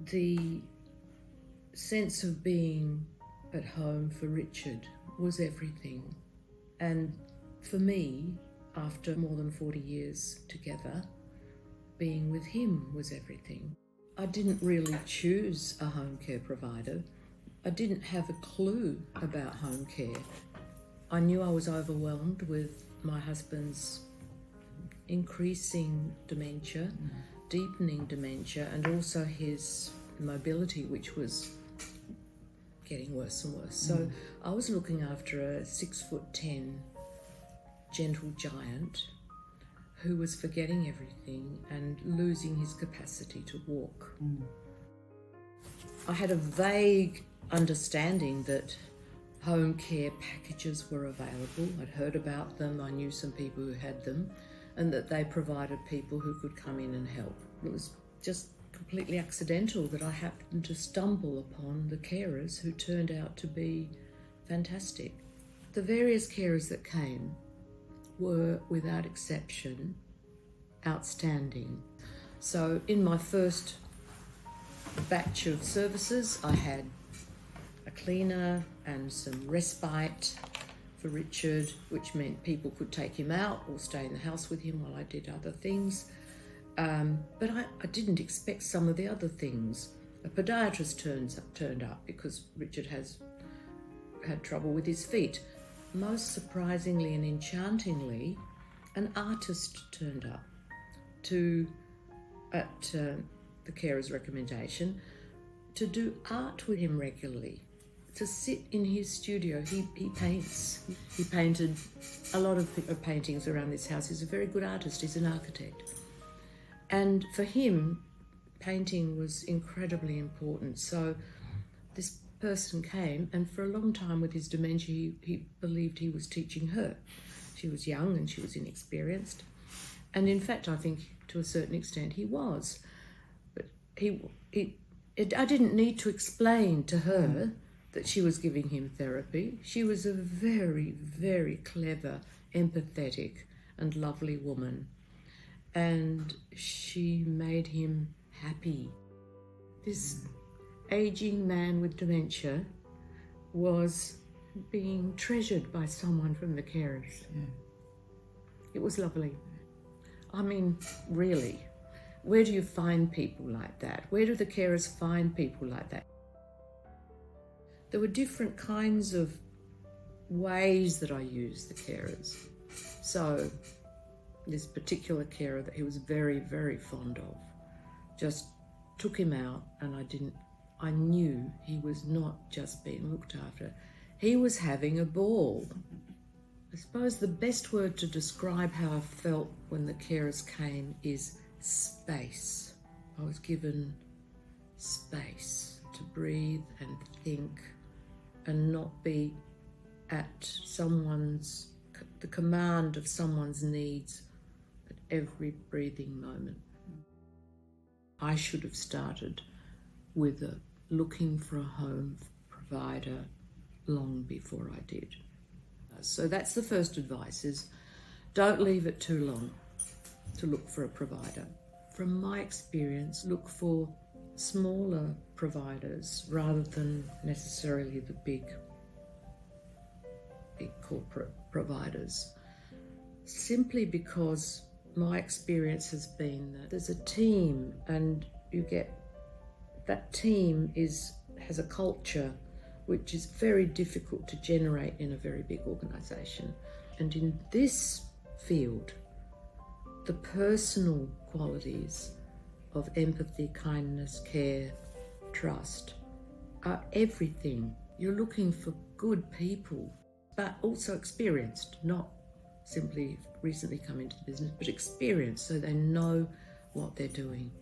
The sense of being at home for Richard was everything. And for me, after more than 40 years together, being with him was everything. I didn't really choose a home care provider. I didn't have a clue about home care. I knew I was overwhelmed with my husband's increasing dementia, deepening dementia, and also his mobility, which was getting worse and worse. So I was looking after a 6'10" gentle giant who was forgetting everything and losing his capacity to walk. I had a vague understanding that home care packages were available. I'd heard about them, I knew some people who had them, and that they provided people who could come in and help. It was just completely accidental that I happened to stumble upon the carers who turned out to be fantastic. The various carers that came were, without exception, outstanding. So in my first batch of services, I had a cleaner and some respite for Richard, which meant people could take him out or stay in the house with him while I did other things. But I didn't expect some of the other things. A podiatrist turned up because Richard has had trouble with his feet. Most surprisingly and enchantingly, an artist turned up at the carer's recommendation to do art with him regularly, to sit in his studio. He paints. He painted a lot of paintings around this house. He's a very good artist. He's an architect. And for him, painting was incredibly important. So this person came, and for a long time with his dementia, he believed he was teaching her. She was young and she was inexperienced. And in fact, I think to a certain extent he was. But I didn't need to explain to her that she was giving him therapy. She was a very, very clever, empathetic and lovely woman. And she made him happy. This aging man with dementia was being treasured by someone from the carers. It was lovely. I mean, really, where do you find people like that? Where do the carers find people like that? There were different kinds of ways that I used the carers. So this particular carer that he was very, very fond of just took him out, and I knew he was not just being looked after. He was having a ball. I suppose the best word to describe how I felt when the carers came is space. I was given space to breathe and think and not be at the command of someone's needs at every breathing moment. I should have started with looking for a home provider long before I did. So that's the first advice, is don't leave it too long to look for a provider. From my experience, look for smaller providers rather than necessarily the big corporate providers, simply because my experience has been that there's a team, and that team has a culture which is very difficult to generate in a very big organisation. And in this field, the personal qualities of empathy, kindness, care, trust are everything. You're looking for good people, but also experienced, not simply recently come into the business, but experienced, so they know what they're doing.